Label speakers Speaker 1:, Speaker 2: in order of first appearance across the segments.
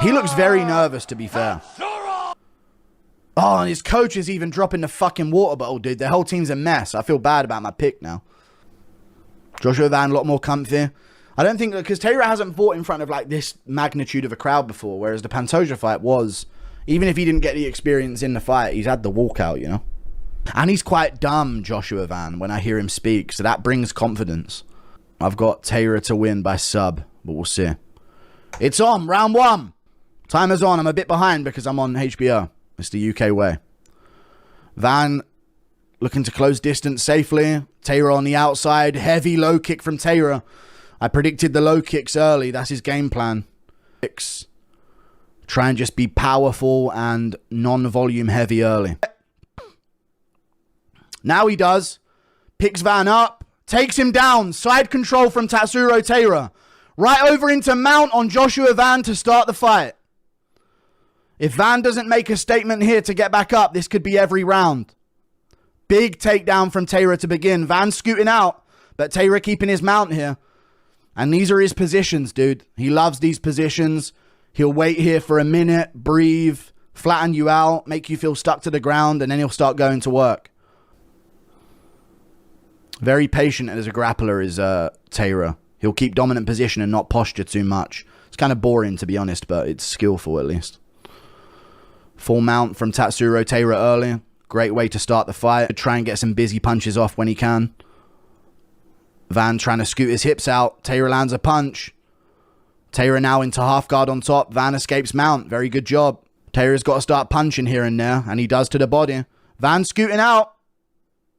Speaker 1: He looks very nervous, to be fair. Oh, and his coach is even dropping the fucking water bottle, dude. The whole team's a mess. I feel bad about my pick now. Joshua Van, a lot more comfy. I don't think, because Taira hasn't fought in front of like this magnitude of a crowd before, whereas the Pantoja fight was, even if he didn't get the experience in the fight, he's had the walkout, you know? And he's quite dumb, Joshua Van, when I hear him speak, so that brings confidence. I've got Taira to win by sub, but we'll see. It's on, round 1. Timer's on. I'm a bit behind because I'm on HBO. It's the UK way. Van looking to close distance safely. Taira on the outside. Heavy low kick from Taira. I predicted the low kicks early. That's his game plan. Try and just be powerful and non-volume heavy early. Now he does. Picks Van up. Takes him down. Side control from Tatsuro Taira. Right over into mount on Joshua Van to start the fight. If Van doesn't make a statement here to get back up, this could be every round. Big takedown from Taira to begin. Van scooting out, but Taira keeping his mount here. And these are his positions, dude. He loves these positions. He'll wait here for a minute, breathe, flatten you out, make you feel stuck to the ground, and then he'll start going to work. Very patient as a grappler is Taira. He'll keep dominant position and not posture too much. It's kind of boring, to be honest, but it's skillful at least. Full mount from Tatsuro Taira early. Great way to start the fight. Try and get some busy punches off when he can. Van trying to scoot his hips out. Taira lands a punch. Taira now into half guard on top. Van escapes mount. Very good job. Taira's got to start punching here and there, and he does to the body. Van scooting out.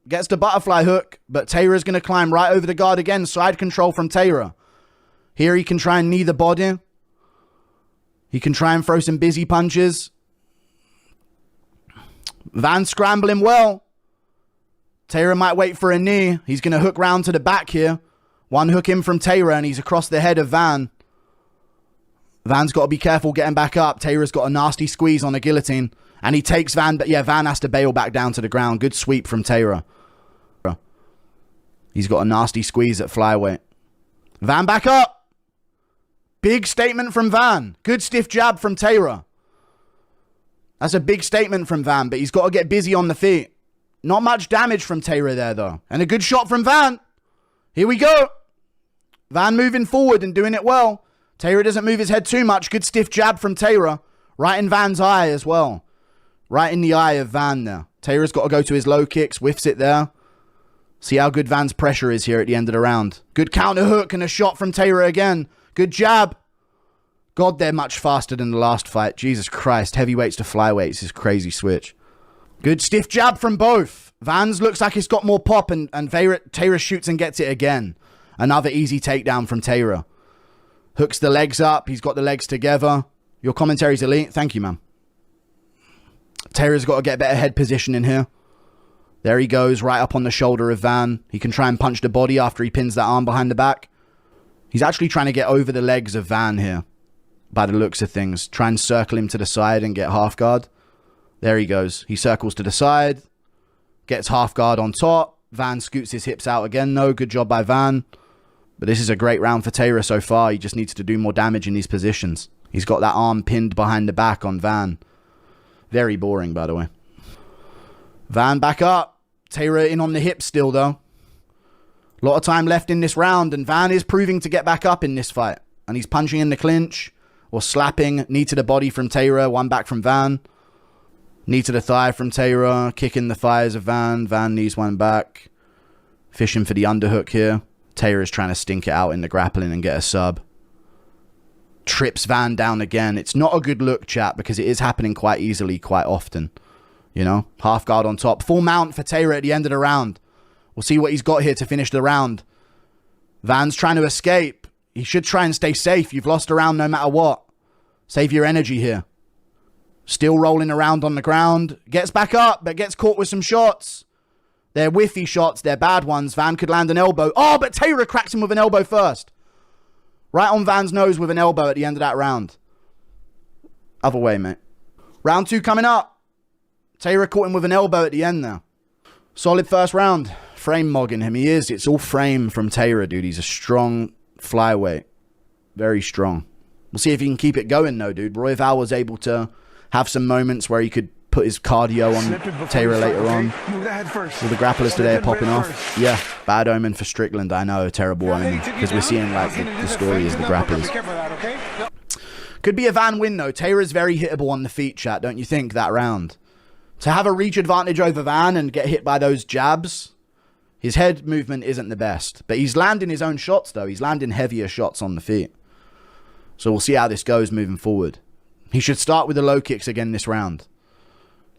Speaker 1: Gets the butterfly hook, but Taira's going to climb right over the guard again. Side control from Taira. Here he can try and knee the body. He can try and throw some busy punches. Van scrambling well. Taira might wait for a knee. He's going to hook round to the back here. One hook in from Taira, and he's across the head of Van. Van's got to be careful getting back up. Taira's got a nasty squeeze on a guillotine. And he takes Van, but yeah, Van has to bail back down to the ground. Good sweep from Taira. He's got a nasty squeeze at flyweight. Van back up. Big statement from Van. Good stiff jab from Taira. That's a big statement from Van, but he's got to get busy on the feet. Not much damage from Taira there, though. And a good shot from Van. Here we go. Van moving forward and doing it well. Taira doesn't move his head too much. Good stiff jab from Taira. Right in Van's eye as well. Right in the eye of Van there. Taira's got to go to his low kicks. Whiffs it there. See how good Van's pressure is here at the end of the round. Good counter hook and a shot from Taira again. Good jab. God, they're much faster than the last fight. Jesus Christ. Heavyweights to flyweights is crazy switch. Good stiff jab from both. Van's looks like it's got more pop, and Taira shoots and gets it again. Another easy takedown from Taira. Hooks the legs up. He's got the legs together. Your commentary's elite. Thank you, man. Taira's got to get better head position in here. There he goes, right up on the shoulder of Van. He can try and punch the body after he pins that arm behind the back. He's actually trying to get over the legs of Van here, by the looks of things. Try and circle him to the side and get half guard. There he goes. He circles to the side. Gets half guard on top. Van scoots his hips out again. No, good job by Van. But this is a great round for Taira so far. He just needs to do more damage in these positions. He's got that arm pinned behind the back on Van. Very boring, by the way. Van back up. Taira in on the hips still, though. A lot of time left in this round, and Van is proving to get back up in this fight. And he's punching in the clinch, or slapping. Knee to the body from Taira, one back from Van. Knee to the thigh from Taira, kicking the thighs of Van. Van knees one back. Fishing for the underhook here. Taira's trying to stink it out in the grappling and get a sub. Trips Van down again. It's not a good look, chat, because it is happening quite easily, quite often. You know, half guard on top. Full mount for Taira at the end of the round. We'll see what he's got here to finish the round. Van's trying to escape. He should try and stay safe. You've lost a round no matter what. Save your energy here. Still rolling around on the ground. Gets back up, but gets caught with some shots. They're whiffy shots. They're bad ones. Van could land an elbow. Oh, but Taira cracks him with an elbow first. Right on Van's nose with an elbow at the end of that round. Other way, mate. Round 2 coming up. Taira caught him with an elbow at the end there. Solid first round. Frame mogging him. He is. It's all frame from Taira, dude. He's a strong flyweight. Very strong. We'll see if he can keep it going, though, dude. Royval was able to have some moments where he could put his cardio on Taira later on. All the grapplers today are popping off. Yeah, bad omen for Strickland. I know, terrible omen. Because we're seeing, like, the story is the grapplers. Could be a Van win, though. Taira's very hittable on the feet, chat, don't you think, that round? To have a reach advantage over Van and get hit by those jabs, his head movement isn't the best. But he's landing his own shots, though. He's landing heavier shots on the feet. So we'll see how this goes moving forward. He should start with the low kicks again this round.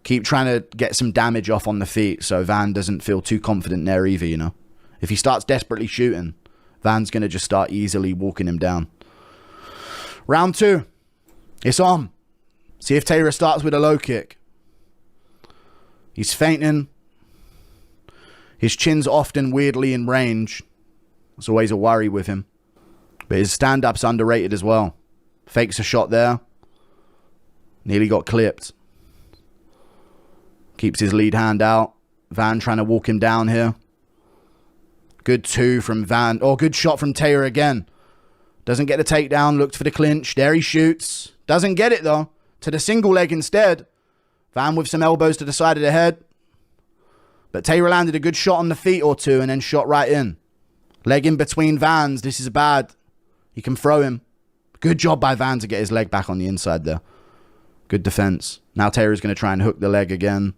Speaker 1: Keep trying to get some damage off on the feet so Van doesn't feel too confident there either, you know. If he starts desperately shooting, Van's going to just start easily walking him down. Round 2. It's on. See if Taira starts with a low kick. He's feinting. His chin's often weirdly in range. It's always a worry with him. But his stand-up's underrated as well. Fakes a shot there. Nearly got clipped. Keeps his lead hand out. Van trying to walk him down here. Good 2 from Van. Oh, good shot from Taira again. Doesn't get the takedown. Looked for the clinch. There he shoots. Doesn't get it, though. To the single leg instead. Van with some elbows to the side of the head. But Taira landed a good shot on the feet or 2 and then shot right in. Leg in between Van's. This is bad. He can throw him. Good job by Van to get his leg back on the inside there. Good defense. Now Taira's going to try and hook the leg again.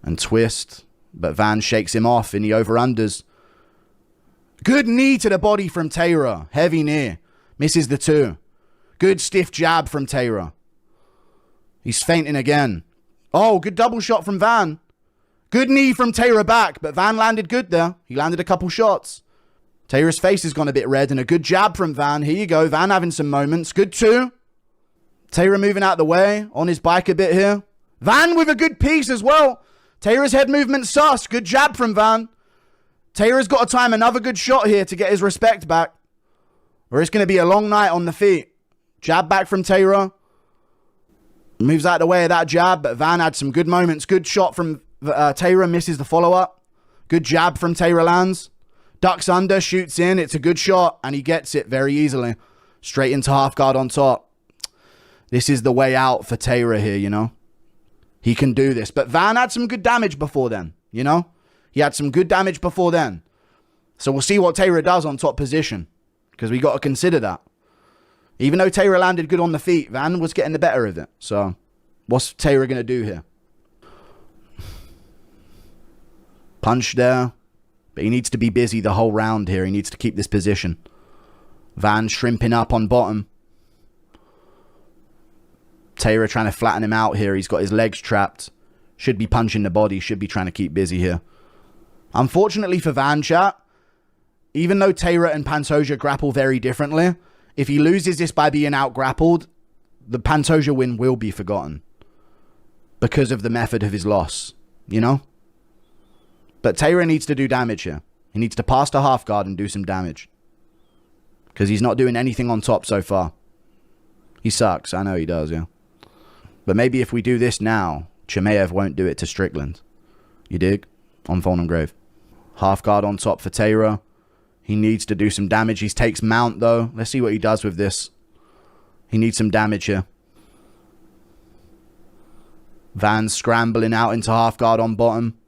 Speaker 1: And twist. But Van shakes him off in the over-unders. Good knee to the body from Taira. Heavy knee. Misses the 2. Good stiff jab from Taira. He's feinting again. Oh, good double shot from Van. Good knee from Taira back. But Van landed good there. He landed a couple shots. Taira's face has gone a bit red. And a good jab from Van. Here you go. Van having some moments. Good 2. Taira moving out the way. On his bike a bit here. Van with a good piece as well. Taira's head movement sus. Good jab from Van. Taira's got to time another good shot here to get his respect back. Or it's going to be a long night on the feet. Jab back from Taira. Moves out the way of that jab. But Van had some good moments. Good shot from Taira. Misses the follow-up. Good jab from Taira lands. Ducks under. Shoots in. It's a good shot. And he gets it very easily. Straight into half guard on top. This is the way out for Taira here, you know. He can do this. But Van had some good damage before then, you know. He had some good damage before then. So we'll see what Taira does on top position. Because we got to consider that. Even though Taira landed good on the feet, Van was getting the better of it. So what's Taira going to do here? Punch there. But he needs to be busy the whole round here. He needs to keep this position. Van shrimping up on bottom. Taira trying to flatten him out here. He's got his legs trapped. Should be punching the body. Should be trying to keep busy here. Unfortunately for Van, chat, even though Taira and Pantoja grapple very differently, if he loses this by being out-grappled, the Pantoja win will be forgotten. Because of the method of his loss, you know? But Taira needs to do damage here. He needs to pass the half guard and do some damage. Because he's not doing anything on top so far. He sucks. I know he does, yeah. But maybe if we do this now, Chimaev won't do it to Strickland. You dig? On Fallen Grave. Half guard on top for Taira. He needs to do some damage. He takes mount, though. Let's see what he does with this. He needs some damage here. Van scrambling out into half guard on bottom.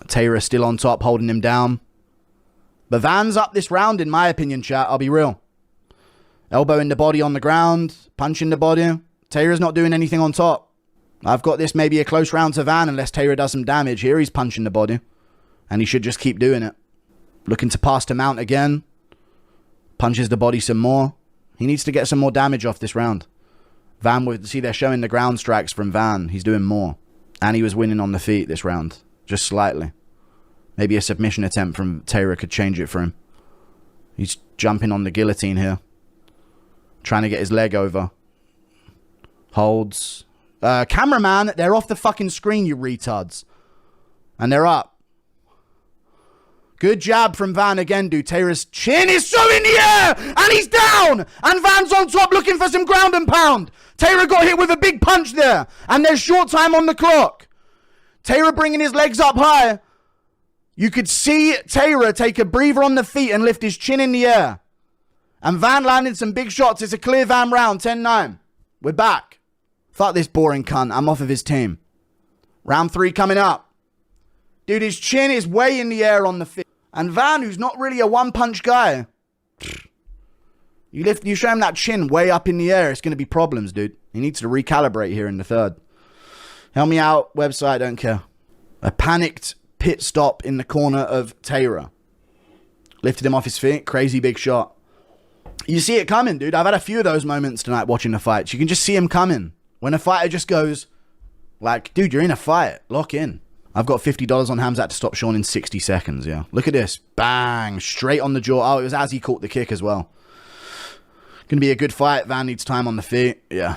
Speaker 1: Taira still on top, holding him down. But Van's up this round, in my opinion, chat. I'll be real. Elbow in the body on the ground. Punch in the body. Taira's not doing anything on top. I've got this maybe a close round to Van unless Taira does some damage. Here he's punching the body. And he should just keep doing it. Looking to pass to mount again. Punches the body some more. He needs to get some more damage off this round. Van, see, they're showing the ground strikes from Van. He's doing more. And he was winning on the feet this round. Just slightly. Maybe a submission attempt from Taira could change it for him. He's jumping on the guillotine here. Trying to get his leg over. Holds. Cameraman, they're off the fucking screen, you retards. And they're up. Good jab from Van again, dude. Taira's chin is so in the air! And he's down! And Van's on top looking for some ground and pound. Taira got hit with a big punch there. And there's short time on the clock. Taira bringing his legs up high. You could see Taira take a breather on the feet and lift his chin in the air. And Van landing some big shots. It's a clear Van round, 10-9. We're back. Fuck this boring cunt. I'm off of his team. Round 3 coming up. Dude, his chin is way in the air on the feet. And Van, who's not really a one-punch guy. You show him that chin way up in the air, it's going to be problems, dude. He needs to recalibrate here in the 3rd. Help me out. Website, don't care. A panicked pit stop in the corner of Taira. Lifted him off his feet. Crazy big shot. You see it coming, dude. I've had a few of those moments tonight watching the fights. You can just see him coming. When a fighter just goes, like, dude, you're in a fight. Lock in. I've got $50 on Hamzat to stop Sean in 60 seconds, yeah. Look at this. Bang. Straight on the jaw. Oh, it was as he caught the kick as well. Gonna be a good fight. Van needs time on the feet. Yeah.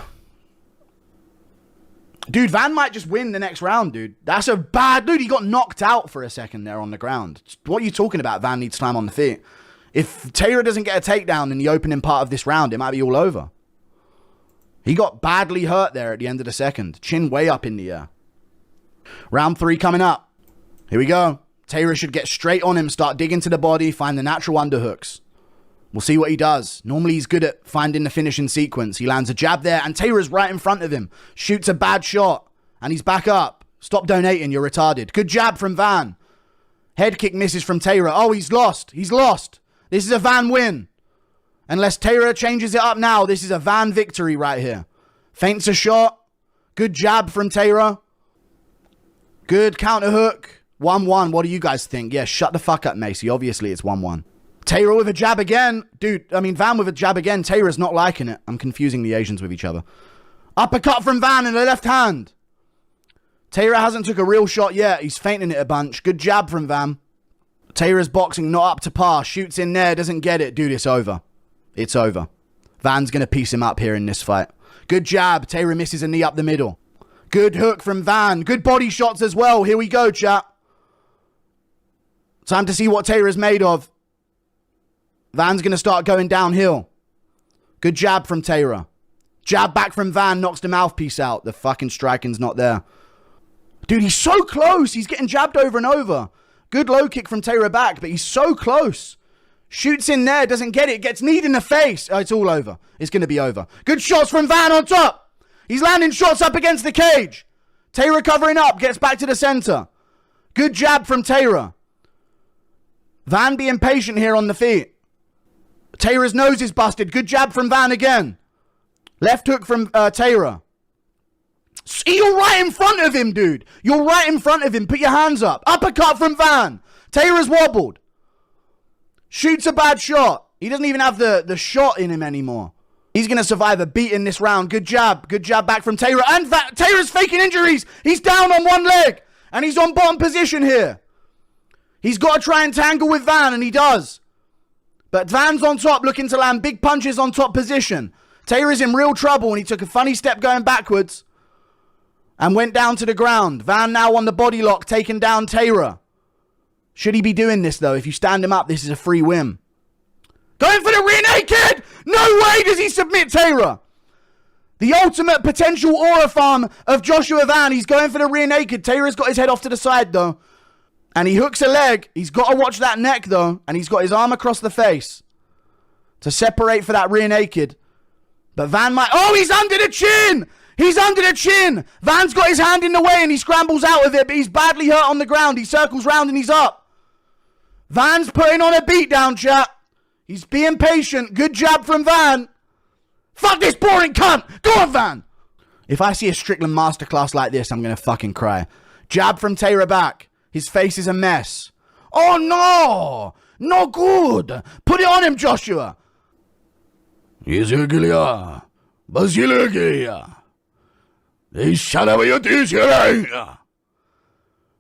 Speaker 1: Dude, Van might just win the next round, dude. That's a bad... Dude, he got knocked out for a second there on the ground. What are you talking about? Van needs time on the feet. If Taira doesn't get a takedown in the opening part of this round, it might be all over. He got badly hurt there at the end of the second. Chin way up in the air. Round 3 coming up. Here we go. Taira should get straight on him, start digging to the body, find the natural underhooks. We'll see what he does. Normally he's good at finding the finishing sequence. He lands a jab there, and Taira's right in front of him. Shoots a bad shot, and he's back up. Stop donating, you're retarded. Good jab from Van. Head kick misses from Taira. Oh, he's lost. He's lost. This is a Van win. Unless Taira changes it up now, this is a Van victory right here. Feints a shot. Good jab from Taira. Good counter hook. 1-1. What do you guys think? Yeah, shut the fuck up, Macy. Obviously, it's 1-1. Taira with a jab again. Dude, I mean, Van with a jab again. Taira's not liking it. I'm confusing the Asians with each other. Uppercut from Van in the left hand. Taira hasn't took a real shot yet. He's feinting it a bunch. Good jab from Van. Taira's boxing not up to par. Shoots in there. Doesn't get it. Dude, it's over. It's over. Van's going to piece him up here in this fight. Good jab. Taira misses a knee up the middle. Good hook from Van. Good body shots as well. Here we go, chat. Time to see what Taira's made of. Van's going to start going downhill. Good jab from Taira. Jab back from Van. Knocks the mouthpiece out. The fucking striking's not there. Dude, he's so close. He's getting jabbed over and over. Good low kick from Taira back, but he's so close. Shoots in there. Doesn't get it. Gets kneed in the face. Oh, it's all over. It's going to be over. Good shots from Van on top. He's landing shots up against the cage. Taira covering up. Gets back to the center. Good jab from Taira. Van being patient here on the feet. Taira's nose is busted. Good jab from Van again. Left hook from Taira. You're right in front of him, dude. You're right in front of him. Put your hands up. Uppercut from Van. Taira's wobbled. Shoots a bad shot. He doesn't even have the shot in him anymore. He's going to survive a beat in this round. Good jab. Good jab back from Taira. And Taira's faking injuries. He's down on one leg. And he's on bottom position here. He's got to try and tangle with Van, and he does. But Van's on top, looking to land big punches on top position. Taira's in real trouble, and he took a funny step going backwards and went down to the ground. Van now on the body lock, taking down Taira. Should he be doing this, though? If you stand him up, this is a free win. Going for the rear naked! No way does he submit Taira! The ultimate potential aura farm of Joshua Van. He's going for the rear naked. Taira's got his head off to the side, though. And he hooks a leg. He's got to watch that neck, though. And he's got his arm across the face to separate for that rear naked. But Van might... Oh, he's under the chin! He's under the chin! Van's got his hand in the way and he scrambles out of it, but he's badly hurt on the ground. He circles round and he's up. Van's putting on a beatdown, chat. He's being patient. Good jab from Van. Fuck this boring cunt! Go on, Van! If I see a Strickland masterclass like this, I'm going to fucking cry. Jab from Taira back. His face is a mess. Oh, no! No good! Put it on him, Joshua!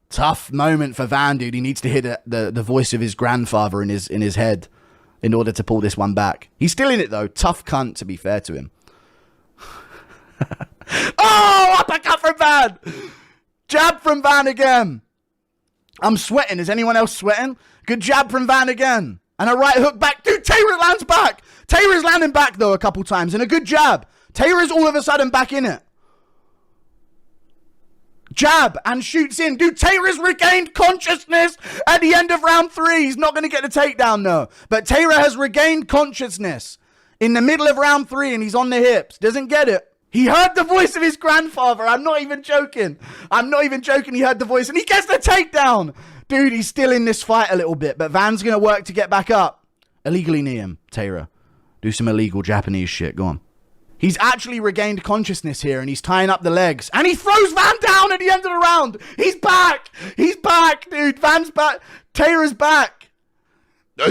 Speaker 1: Tough moment for Van, dude. He needs to hear the voice of his grandfather in his head in order to pull this one back. He's still in it, though. Tough cunt, to be fair to him. Oh! Uppercut from Van! Jab from Van again. I'm sweating. Is anyone else sweating? Good jab from Van again. And a right hook back. Dude, Taira lands back. Taira's landing back, though, a couple times. And a good jab. Taira's all of a sudden back in it. Jab and shoots in. Dude, Taira's regained consciousness at the end of round 3. He's not going to get the takedown, though. But Taira has regained consciousness in the middle of round 3, and he's on the hips. Doesn't get it. He heard the voice of his grandfather. I'm not even joking. He heard the voice, and he gets the takedown. Dude, he's still in this fight a little bit, but Van's going to work to get back up. Illegally knee him, Taira. Do some illegal Japanese shit. Go on. He's actually regained consciousness here, and he's tying up the legs. And he throws Van down at the end of the round. He's back. He's back, dude. Van's back. Taira's back. I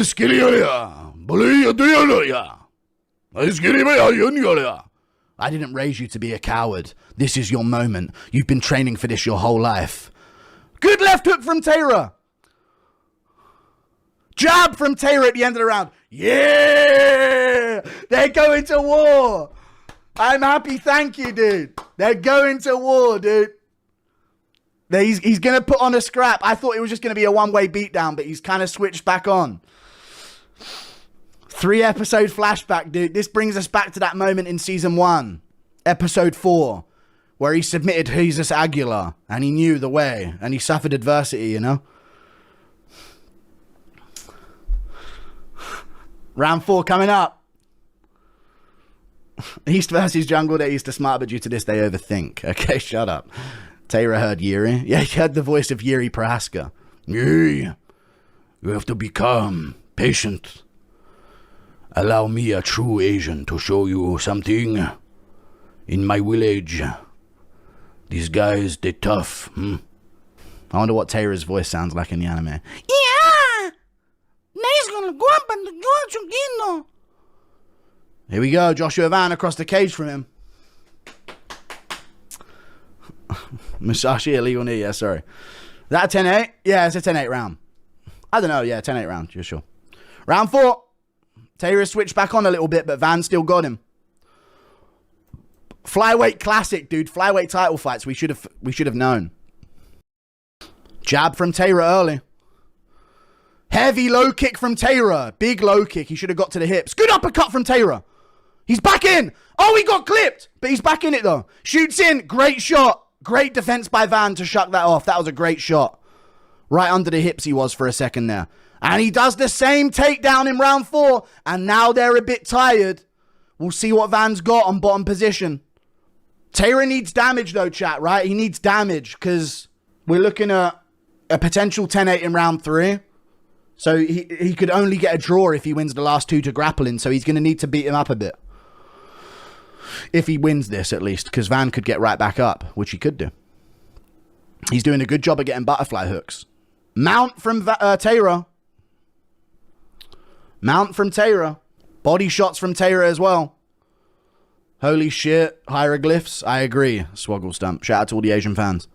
Speaker 1: didn't raise you to be a coward. This is your moment. You've been training for this your whole life. Good left hook from Taira. Jab from Taira at the end of the round. Yeah! They're going to war. I'm happy, thank you, dude. They're going to war, dude. He's going to put on a scrap. I thought it was just going to be a one-way beatdown, but he's kind of switched back on. 3-episode flashback, dude. This brings us back to that moment in season 1, episode 4, where he submitted Jesus Aguilar, and he knew the way, and he suffered adversity, you know? Round 4 coming up. East versus Jungle. They're East are smart, but due to this, they overthink. Okay, shut up. Taira heard Yuri. Yeah, he heard the voice of Yuri Prohaska. Yuri, you have to be calm, patient. Allow me, a true Asian, to show you something. In my village, these guys, they tough. I wonder what Taira's voice sounds like in the anime. Yeah! Here we go, Joshua Van across the cage from him. Musashi illegal knee, yeah, sorry. Is that a 10-8? Yeah, it's a 10-8 round. I don't know, yeah, 10-8 round, you're sure. Round 4. Taira switched back on a little bit, but Van still got him. Flyweight classic, dude. Flyweight title fights. We should have known. Jab from Taira early. Heavy low kick from Taira. Big low kick. He should have got to the hips. Good uppercut from Taira. He's back in. Oh, he got clipped. But he's back in it, though. Shoots in. Great shot. Great defense by Van to shut that off. That was a great shot. Right under the hips he was for a second there. And he does the same takedown in round 4. And now they're a bit tired. We'll see what Van's got on bottom position. Taira needs damage, though, chat, right? He needs damage because we're looking at a potential 10-8 in round 3. So he could only get a draw if he wins the last 2 to grappling. So he's going to need to beat him up a bit. If he wins this, at least. Because Van could get right back up, which he could do. He's doing a good job of getting butterfly hooks. Mount from Taira. Mount from Taira. Body shots from Taira as well. Holy shit. Hieroglyphs. I agree. Swoggle stump. Shout out to all the Asian fans.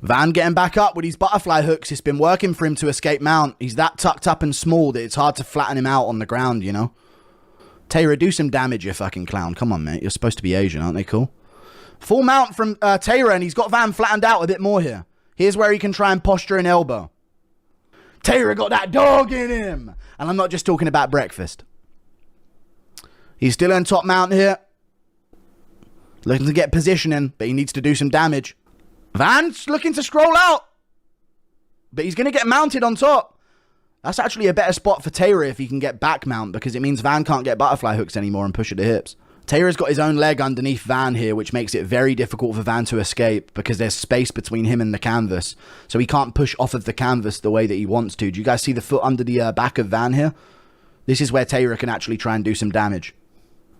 Speaker 1: Van getting back up with his butterfly hooks. It's been working for him to escape mount. He's that tucked up and small that it's hard to flatten him out on the ground, you know? Taira, do some damage, you fucking clown. Come on, mate. You're supposed to be Asian, aren't they? Cool. Full mount from Taira, and he's got Van flattened out a bit more here. Here's where he can try and posture an elbow. Taira got that dog in him. And I'm not just talking about breakfast. He's still on top mount here. Looking to get positioning, but he needs to do some damage. Van's looking to scroll out. But he's going to get mounted on top. That's actually a better spot for Taira if he can get back mount, because it means Van can't get butterfly hooks anymore and push at the hips. Taira's got his own leg underneath Van here, which makes it very difficult for Van to escape because there's space between him and the canvas. So he can't push off of the canvas the way that he wants to. Do you guys see the foot under the back of Van here? This is where Taira can actually try and do some damage.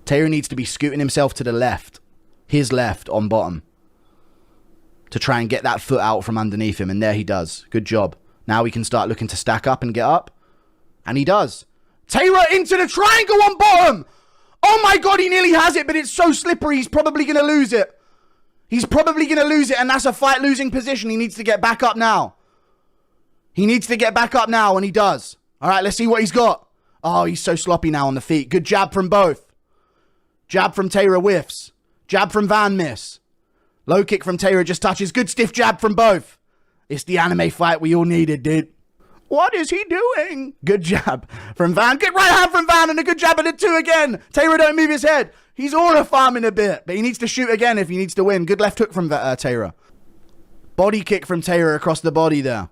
Speaker 1: Taira needs to be scooting himself to the left. His left on bottom. To try and get that foot out from underneath him. And there he does. Good job. Now we can start looking to stack up and get up. And he does. Taira into the triangle on bottom. Oh my god, he nearly has it, but it's so slippery, he's probably going to lose it. He's probably going to lose it, and that's a fight-losing position. He needs to get back up now. He needs to get back up now, and he does. All right, let's see what he's got. Oh, he's so sloppy now on the feet. Good jab from both. Jab from Taira whiffs. Jab from Van miss. Low kick from Taira just touches. Good stiff jab from both. It's the anime fight we all needed, dude. What is he doing? Good jab from Van. Good right hand from Van and a good jab at it too again. Taira don't move his head. He's aura farming a bit, but he needs to shoot again if he needs to win. Good left hook from Taira. Body kick from Taira across the body there.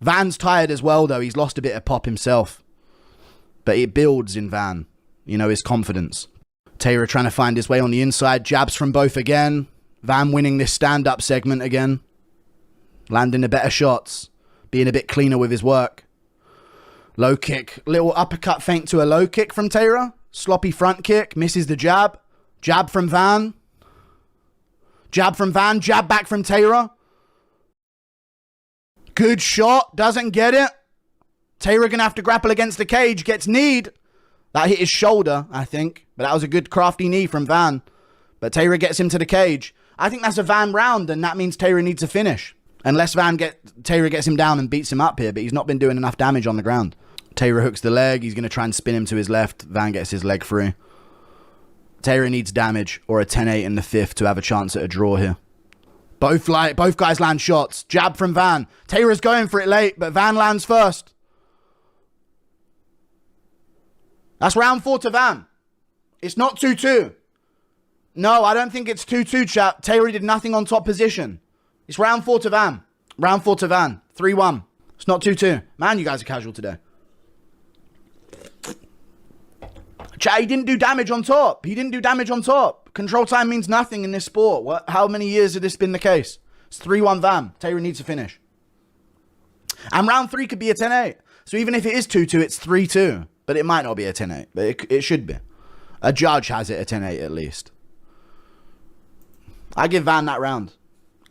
Speaker 1: Van's tired as well, though. He's lost a bit of pop himself. But it builds in Van, you know, his confidence. Taira trying to find his way on the inside. Jabs from both again. Van winning this stand-up segment again. Landing the better shots. Being a bit cleaner with his work. Low kick. Little uppercut feint to a low kick from Taira. Sloppy front kick. Misses the jab. Jab from Van. Jab from Van. Jab back from Taira. Good shot. Doesn't get it. Taira going to have to grapple against the cage. Gets kneed. That hit his shoulder, I think. But that was a good crafty knee from Van. But Taira gets him to the cage. I think that's a Van round, and that means Taira needs a finish. Unless Taira gets him down and beats him up here, but he's not been doing enough damage on the ground. Taira hooks the leg. He's going to try and spin him to his left. Van gets his leg free. Taira needs damage or a 10-8 in the fifth to have a chance at a draw here. Both guys land shots. Jab from Van. Taira's going for it late, but Van lands first. That's round 4 to Van. It's not 2-2. No, I don't think it's 2-2, chap. Taira did nothing on top position. It's round 4 to Van. Round 4 to Van. 3-1. It's not 2-2. Man, you guys are casual today. Chat, he didn't do damage on top. He didn't do damage on top. Control time means nothing in this sport. How many years has this been the case? It's 3-1 Van. Taira needs to finish. And round 3 could be a 10-8. So even if it is 2-2, it's 3-2. But it might not be a 10-8. But it should be. A judge has it a 10-8 at least. I give Van that round.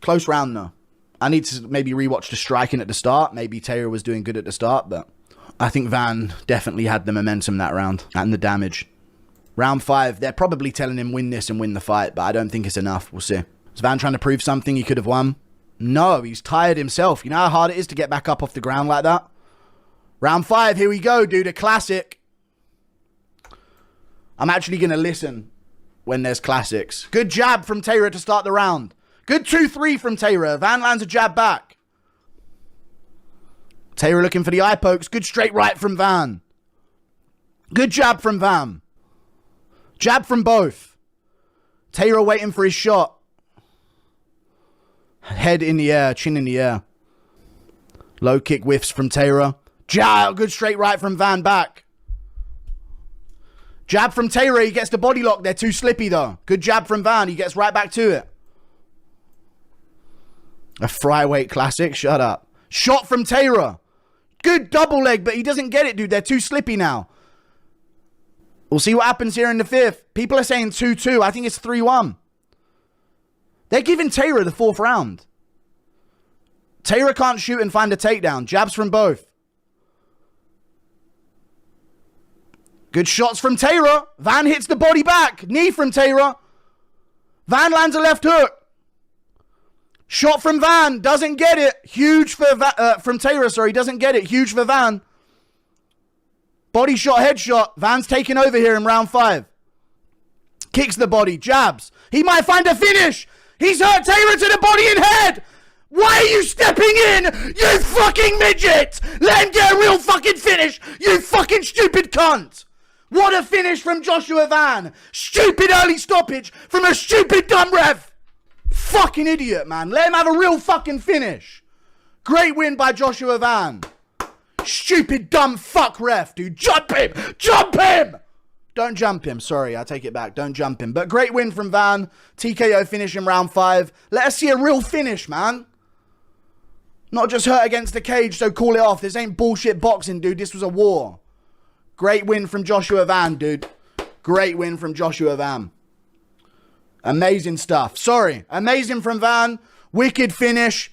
Speaker 1: Close round, though. I need to maybe rewatch the striking at the start. Maybe Taira was doing good at the start, but I think Van definitely had the momentum that round and the damage. Round 5, they're probably telling him win this and win the fight, but I don't think it's enough. We'll see. Is Van trying to prove something he could have won? No, he's tired himself. You know how hard it is to get back up off the ground like that? Round 5, here we go, dude. A classic. I'm actually going to listen when there's classics. Good jab from Taira to start the round. Good 2-3 from Taira. Van lands a jab back. Taira looking for the eye pokes. Good straight right from Van. Good jab from Van. Jab from both. Taira waiting for his shot. Head in the air. Chin in the air. Low kick whiffs from Taira. Jab. Good straight right from Van back. Jab from Taira. He gets the body lock. They're too slippy though. Good jab from Van. He gets right back to it. A flyweight classic. Shut up. Shot from Taira. Good double leg, but he doesn't get it, dude. They're too slippy now. We'll see what happens here in the 5th. People are saying 2-2. I think it's 3-1. They're giving Taira the 4th round. Taira can't shoot and find a takedown. Jabs from both. Good shots from Taira. Van hits the body back. Knee from Taira. Van lands a left hook. Shot from Van. Doesn't get it. Huge for from Taira, sorry. Doesn't get it. Huge for Van. Body shot, headshot. Van's taking over here in round 5. Kicks the body. Jabs. He might find a finish. He's hurt Taira to the body and head. Why are you stepping in? You fucking midget. Let him get a real fucking finish. You fucking stupid cunt. What a finish from Joshua Van. Stupid early stoppage from a stupid dumb ref. Fucking idiot, man. Let him have a real fucking finish. Great win by Joshua Van. Stupid dumb fuck ref, dude. Jump him. Jump him. Don't jump him. Sorry, I take it back. Don't jump him. But great win from Van. TKO finish in round 5. Let us see a real finish, man. Not just hurt against the cage, so call it off. This ain't bullshit boxing, dude. This was a war. Great win from Joshua Van, dude. Great win from Joshua Van. Amazing stuff. Sorry. Amazing from Van. Wicked finish.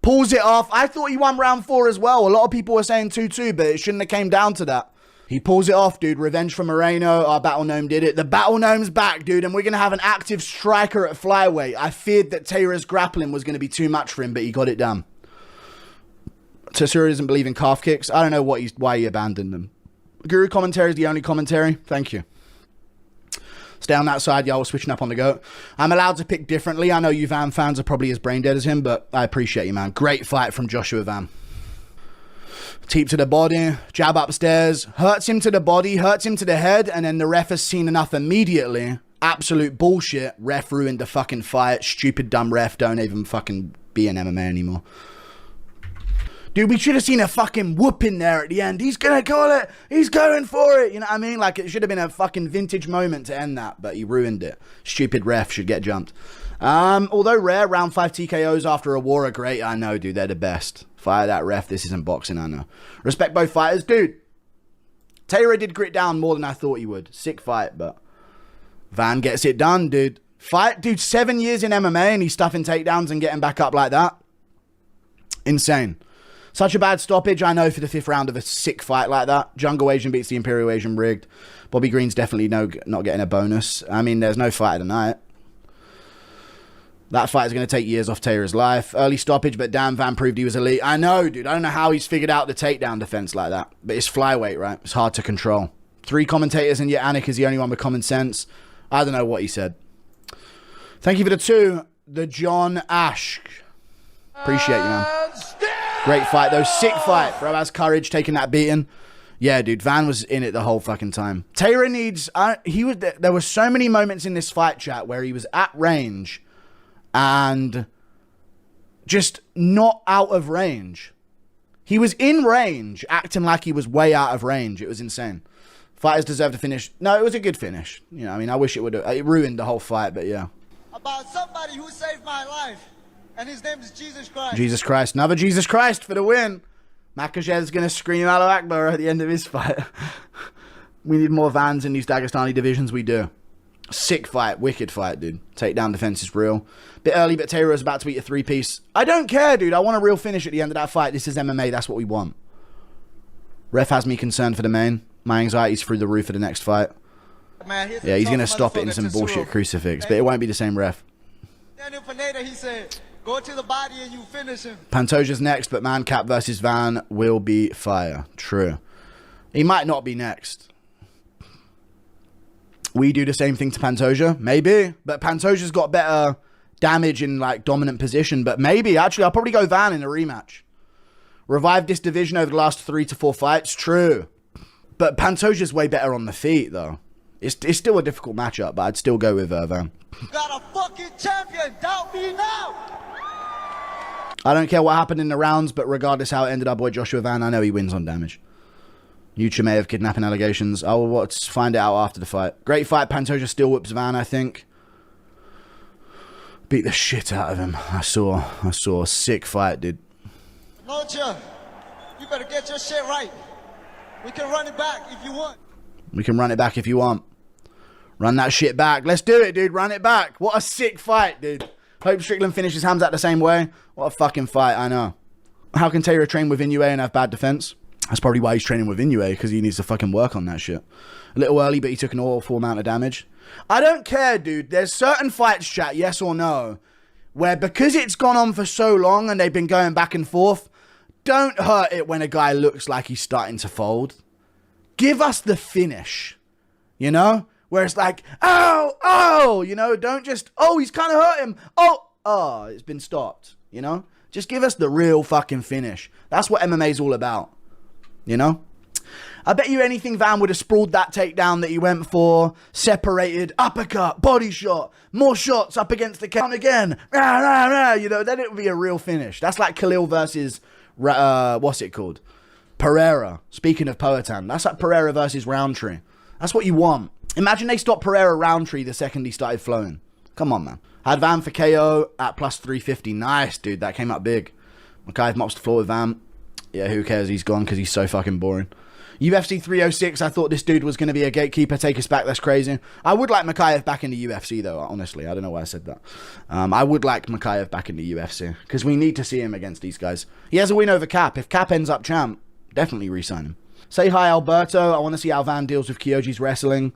Speaker 1: Pulls it off. I thought he won round 4 as well. A lot of people were saying 2-2, but it shouldn't have came down to that. He pulls it off, dude. Revenge for Moreno. Our Battle Gnome did it. The Battle Gnome's back, dude, and we're going to have an active striker at flyweight. I feared that Taira's grappling was going to be too much for him, but he got it done. Tatsuro doesn't believe in calf kicks. I don't know why he abandoned them. Guru commentary is the only commentary. Thank you. Stay on that side, y'all. We're switching up on the goat. I'm allowed to pick differently. I know you Van fans are probably as brain dead as him, but I appreciate you, man. Great fight from Joshua Van. Teep to the body, jab upstairs, hurts him to the body, hurts him to the head, and then the ref has seen enough immediately. Absolute bullshit. Ref ruined the fucking fight. Stupid, dumb ref. Don't even fucking be in MMA anymore. Dude, we should have seen a fucking whooping there at the end. He's gonna call it. He's going for it. You know what I mean? Like, it should have been a fucking vintage moment to end that, but he ruined it. Stupid ref should get jumped. Although rare, round 5 TKOs after a war are great. I know, dude. They're the best. Fire that ref. This isn't boxing, I know. Respect both fighters. Dude, Taira did grit down more than I thought he would. Sick fight, but Van gets it done, dude. Dude, 7 years in MMA and he's stuffing takedowns and getting back up like that. Insane. Such a bad stoppage, I know, for the 5th round of a sick fight like that. Jungle Asian beats the Imperial Asian rigged. Bobby Green's definitely not getting a bonus. I mean, there's no fight of the night. That fight is going to take years off Taira's life. Early stoppage, but damn, Van proved he was elite. I know, dude. I don't know how he's figured out the takedown defense like that. But it's flyweight, right? It's hard to control. 3 commentators, and yet Anik is the only one with common sense. I don't know what he said. Thank you for the 2. The John Ash. Appreciate you, man. Great fight, though. Sick fight. Bro has courage, taking that beating. Yeah, dude. Van was in it the whole fucking time. Taira needs... there were so many moments in this fight, chat, where he was at range and just not out of range. He was in range, acting like he was way out of range. It was insane. Fighters deserve to finish. No, it was a good finish. You know, I mean, I wish it would have... It ruined the whole fight, but yeah.
Speaker 2: About somebody who saved my life. And his name is Jesus Christ.
Speaker 1: Jesus Christ. Another Jesus Christ for the win. Makashev's going to scream Allah Akbar at the end of his fight. We need more Vans in these Dagestani divisions. We do. Sick fight. Wicked fight, dude. Takedown defense is real. Bit early, but Taira is about to beat a 3-piece. I don't care, dude. I want a real finish at the end of that fight. This is MMA. That's what we want. Ref has me concerned for the main. My anxiety's through the roof for the next fight.
Speaker 2: Man,
Speaker 1: yeah, he's going to stop it in some bullshit crucifix, but it won't be the same ref.
Speaker 2: Daniel Pineda, he said... Go to the body and you finish him.
Speaker 1: Pantoja's next, but Mancap versus Van will be fire. True. He might not be next. We do the same thing to Pantoja? Maybe. But Pantoja's got better damage in, like, dominant position. But maybe. Actually, I'll probably go Van in a rematch. Revived this division over the last 3 to 4 fights. True. But Pantoja's way better on the feet, though. It's still a difficult matchup, but I'd still go with Van.
Speaker 2: Got a fucking champion. Doubt me now.
Speaker 1: I don't care what happened in the rounds, but regardless how it ended, our boy Joshua Van, I know he wins on damage. Yucha may have kidnapping allegations. Let's find it out after the fight. Great fight. Pantoja still whoops Van, I think. Beat the shit out of him. I saw a sick fight, dude.
Speaker 2: Nocha, you better get your shit right. We can run it back if you want.
Speaker 1: We can run it back if you want. Run that shit back. Let's do it, dude. Run it back. What a sick fight, dude. Hope Strickland finishes Hamzat the same way. What a fucking fight, I know. How can Taira train with Inoue and have bad defense? That's probably why he's training with Inoue, because he needs to fucking work on that shit. A little early, but he took an awful amount of damage. I don't care, dude. There's certain fights, chat, yes or no, where because it's gone on for so long and they've been going back and forth, don't hurt it when a guy looks like he's starting to fold. Give us the finish, you know? Where it's like, oh, you know, don't just, he's kind of hurt him. It's been stopped, you know? Just give us the real fucking finish. That's what MMA's all about, you know? I bet you anything Van would have sprawled that takedown that he went for, separated, uppercut, body shot, more shots up against the count again, you know, then it would be a real finish. That's like Khalil versus, what's it called? Pereira. Speaking of Poatan, that's like Pereira versus Roundtree. That's what you want. Imagine they stopped Pereira Roundtree the second he started flowing. Come on, man. Had Van for KO at plus 350. Nice, dude. That came up big. Makaev mops the floor with Van. Yeah, who cares? He's gone because he's so fucking boring. UFC 306. I thought this dude was going to be a gatekeeper. Take us back. That's crazy. I would like Makaev back in the UFC, though, honestly. I don't know why I said that. I would like Makaev back in the UFC because we need to see him against these guys. He has a win over Cap. If Cap ends up champ, definitely re-sign him. Say hi, Alberto. I want to see how Van deals with Kyoji's wrestling.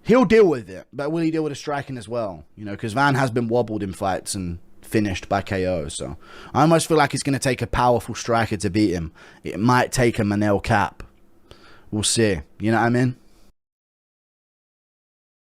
Speaker 1: He'll deal with it, but will he deal with the striking as well? You know, because Van has been wobbled in fights and finished by KO, so I almost feel like it's going to take a powerful striker to beat him. It might take a Manel Cap. We'll see. You know what I mean?